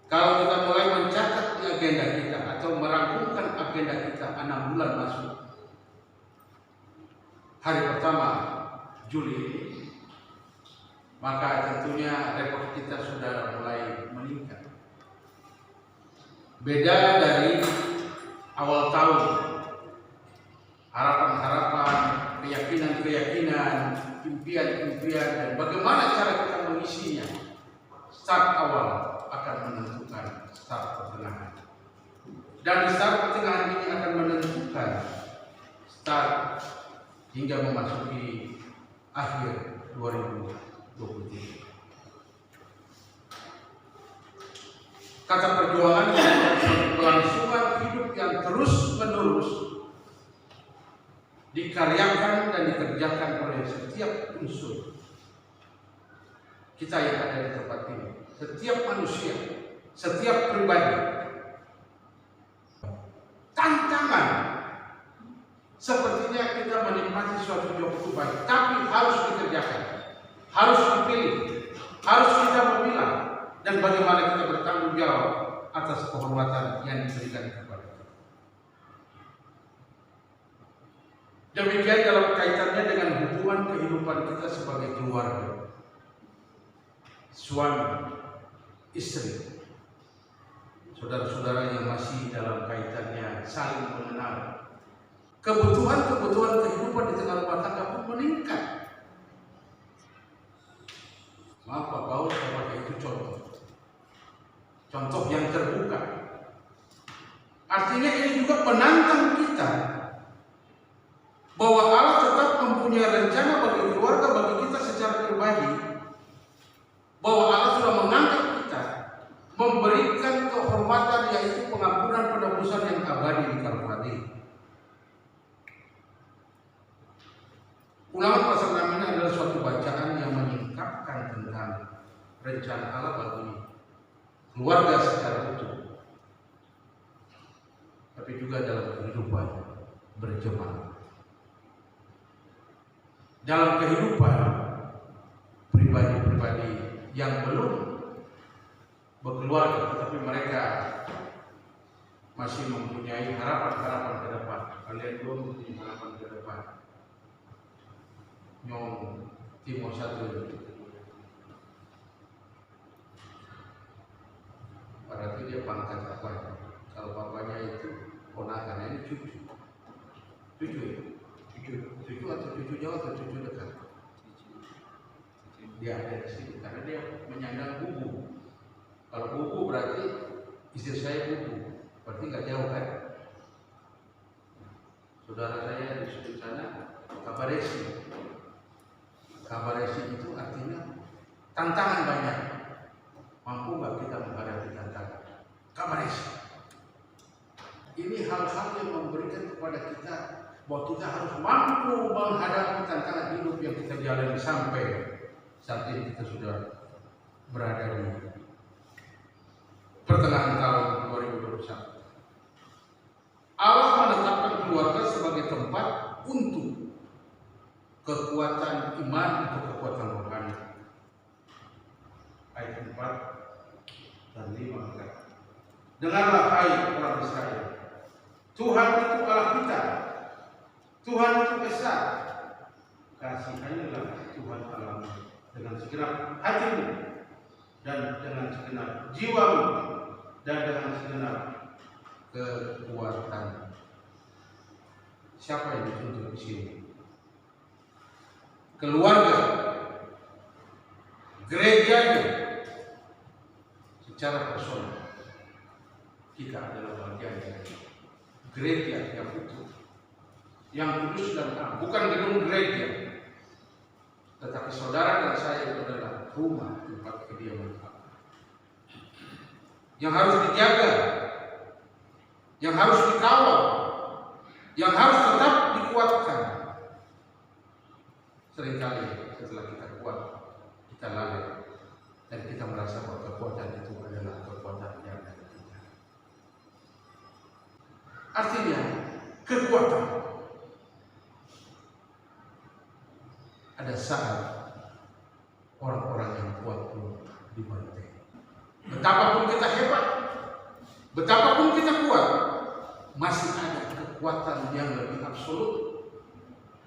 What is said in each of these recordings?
Kalau kita mulai mencatat di agenda kita atau merangkumkan agenda kita 6 bulan masuk hari pertama Juli ini, maka tentunya rekor kita sudah mulai meningkat. Beda dari awal tahun, harapan-harapan, keyakinan-keyakinan, impian-impian, dan bagaimana cara kita mengisinya. Start awal akan menentukan start pertengahan, dan di start pertengahan ini akan menentukan start hingga memasuki akhir 2023. Kata perjuangan adalah kelangsungan hidup yang terus-menerus dikaryakan dan dikerjakan oleh setiap unsur kita yang ada di tempat ini, setiap manusia, setiap pribadi. Tantangan sepertinya kita menikmati suatu job itu baik, tapi harus dikerjakan, harus dipilih, harus kita memilah, dan bagaimana kita bertanggung jawab atas kehormatan yang diberikan kepada kita. Demikian dalam kaitannya dengan hubungan kehidupan kita sebagai keluarga, suami, istri, saudara-saudara yang masih dalam kaitannya saling mengenal. Kebutuhan-kebutuhan kehidupan di tengah rumah tangga pun meningkat. Maaf Pak Paul, saya pakai itu contoh yang terbuka. Artinya ini juga penantang kita bahwa Allah tetap mempunyai rencana bagi keluarga, bagi kita secara pribadi, bahwa Allah sudah mengangkat kita, memberikan kehormatan, yaitu pengampunan penebusan yang abadi di Kalvari. Ulangan pasal 6 ini adalah suatu bacaan yang menyingkapkan tentang rencana Allah bagi keluarga secara utuh, tapi juga dalam kehidupan berjemaah, dalam kehidupan pribadi-pribadi yang belum berkeluarga, tetapi mereka masih mempunyai harapan-harapan ke depan. Kalian belum mempunyai harapan ke depan. Nyong Timur 1 berarti dia pangkat apa? Kalau bapaknya itu ponakan, ini cucu atau cucu jauh atau cucu dekat. Dia ada di sini karena dia menyandang bubu. Kalau bubu berarti istri saya bubu, berarti nggak jauh kan? Saudara saya di sudut sana kabaresi. Kabaresi itu artinya tantangan banyak. Mampu nggak kita menghadapi tantangan? Kabaresi. Ini hal-hal yang memberikan kepada kita bahwa kita harus mampu menghadapi tantangan hidup yang kita jalani sampai saat ini kita sudah berada di pertengahan tahun 2021. Allah menetapkan keluarga sebagai tempat untuk kekuatan iman atau kekuatan rohani. Ayat 4 dan 5. Dengarlah hai orang Israel, Tuhan itu Allah kita, Tuhan itu esa. Kasihilah Tuhan Allahmu dengan segenap hatimu dan dengan segenap jiwamu dan dengan segenap kekuatan. Siapa yang dituntut di sini? Keluarga, gerejanya, secara personal kita adalah bagian dari gereja yang utuh, yang kudus dan am, bukan gedung gereja, tetapi saudara dan saya itu adalah rumah tempat kediaman Allah, yang harus dijaga, yang harus dikawal, yang harus tetap dikuatkan. Seringkali setelah kita kuat, kita lalai dan kita merasa bahwa kekuatan itu adalah kekuatan yang dari kita. Artinya kekuatan ada saat orang-orang yang kuat pun dibantai. betapapun kita hebat, betapapun kita kuat, masih ada kekuatan yang lebih absolut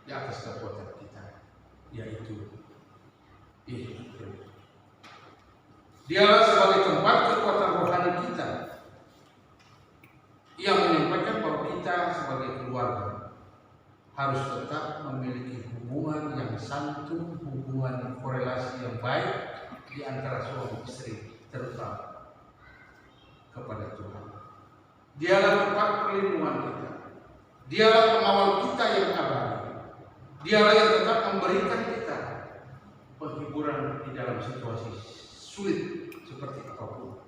di atas kekuatan kita, yaitu Yesus Kristus. Dialah sebagai tempat kekuatan rohani kita. Ia menyampaikan bahwa kita sebagai keluarga harus tetap memiliki hubungan yang santun, hubungan korelasi yang baik di antara suami istri, terutama kepada Tuhan. Dialah tempat perlindungan kita. Dialah pengawal kita yang abadi. Dialah yang tetap memberikan kita penghiburan di dalam situasi sulit seperti apapun.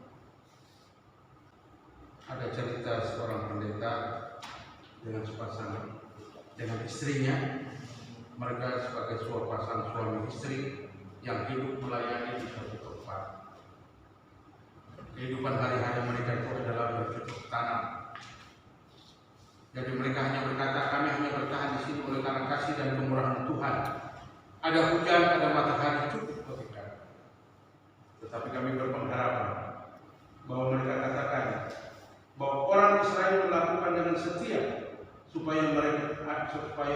Ada cerita seorang pendeta dengan sepasang dengan istrinya. Mereka sebagai pasang suami istri yang hidup melayani di suatu tempat. Kehidupan hari-hari mereka itu adalah bercocok tanam. Jadi mereka hanya berkata, kami hanya bertahan di sini oleh karena kasih dan kemurahan Tuhan. Ada hujan, ada matahari, cukup bagi kami. Tetapi kami berpengharapan bahwa mereka katakan bahwa orang Israel melakukan dengan setia supaya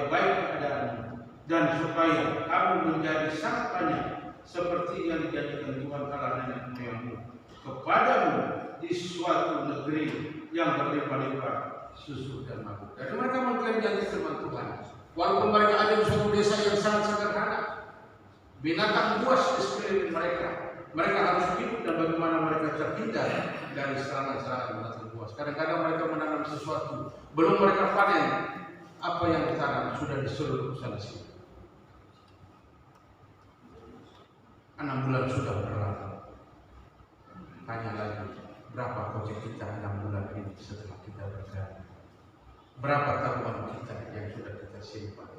baik keadaanmu dan supaya kamu menjadi sangat banyak seperti yang dijanjikan Tuhan Allah nenek moyangmu kepadamu di suatu negeri yang berlimpah-limpah susu dan madu. Jadi mereka mengklaim janji firman Tuhan. Walaupun mereka ada di suatu desa yang sangat sederhana, binatang buas di sekeliling mereka. Mereka harus hidup dan bagaimana mereka terhindar dari serangan-serangan binatang buas. Kadang-kadang mereka menanam sesuatu, belum mereka panen, apa yang ditanam sudah disuruh sana sini. 6 bulan sudah berlalu. Tanya lagi, berapa kocek kita 6 bulan ini setelah kita bergabung? Berapa tabungan kita yang sudah kita simpan?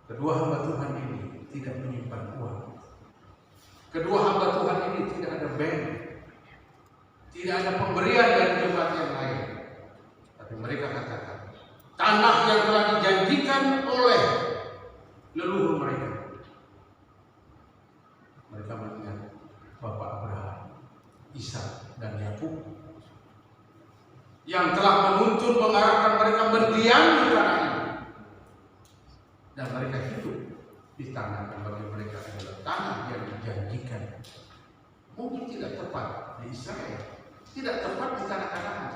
Kedua hamba Tuhan ini tidak menyimpan uang. Kedua hamba Tuhan ini tidak ada bank, tidak ada pemberian dari jemaat yang lain. Tapi mereka katakan, tanah yang telah dijanjikan oleh leluhur mereka. Mereka mengingat Bapak Abraham, Ishak dan Yakub yang telah menuntun mengarahkan mereka mendiami tanah ini. Dan mereka hidup di tanah yang bagi mereka adalah tanah yang dijanjikan. Mungkin tidak tepat di Israel, tidak tepat di tanah Kanaan,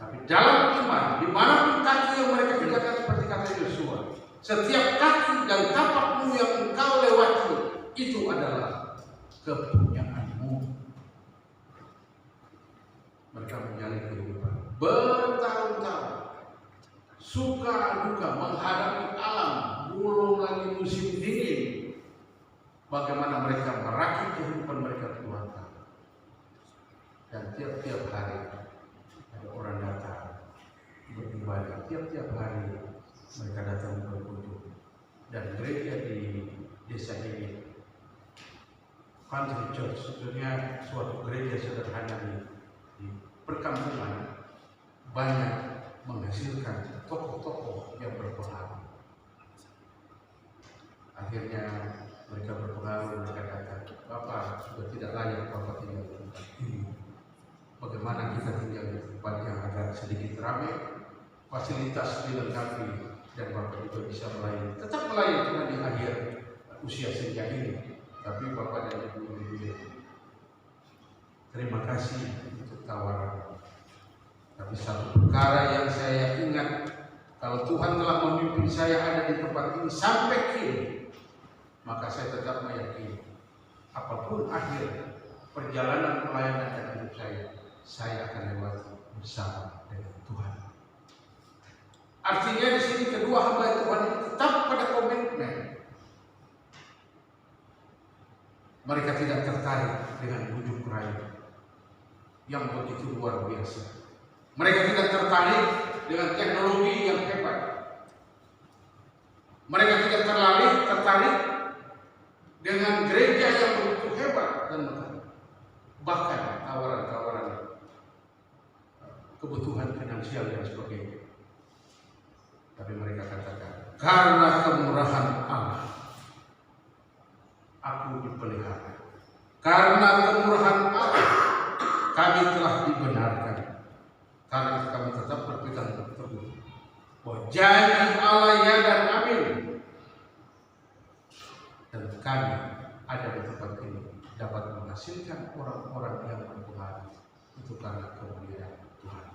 tapi dalam iman, dimanapun kaki yang mereka kerjakan seperti kata Yosua, setiap kaki dan tapakmu yang engkau lewati itu adalah kepunyaanmu. Mereka menjalani kehidupan bertahun-tahun, suka duka menghadapi alam, belum lagi musim dingin. Bagaimana mereka merakit kehidupan mereka puluhan tahun. Dan tiap-tiap hari ada orang datang beribadah. Tiap-tiap hari mereka datang berkunjung. Dan gereja di desa ini, Country Church, sebetulnya suatu gereja sederhana di perkampungan, banyak menghasilkan tokoh-tokoh yang berpengaruh. Akhirnya mereka berpengaruh, mereka kata, Bapak sudah tidak layak Bapak tinggal di tempat ini. Bagaimana kita tinggal di tempat yang agak sedikit ramai, fasilitas dilengkapi, dan Bapak juga bisa melayani. Tetap melayani Tuhan di akhir usia senja ini. Tapi Bapak dan Ibu terima kasih untuk tawaran. Tapi satu perkara yang saya ingat, kalau Tuhan telah memimpin saya ada di tempat ini sampai kini, maka saya tetap meyakini apapun akhir perjalanan pelayanan dan hidup saya akan lewati bersama dengan Tuhan. Artinya di sini kedua hamba Tuhan ini tetap pada komitmen. Mereka tidak tertarik dengan bujuk rayu yang begitu luar biasa. Mereka tidak tertarik dengan teknologi yang hebat. Mereka tidak tertarik dengan gereja yang begitu hebat dan bahkan tawaran-tawaran kebutuhan finansial dan sebagainya. Tapi mereka katakan, karena kemurahan Allah, aku dipelihara. Karena kemurahan Allah kami telah dibenarkan. Karena itu kami tetap berpegang teguh bahwa janji Allah ya dan amin. Dan kami ada di tempat ini dapat menghasilkan orang-orang yang berpengaruh. Itu karena kemuliaan Tuhan.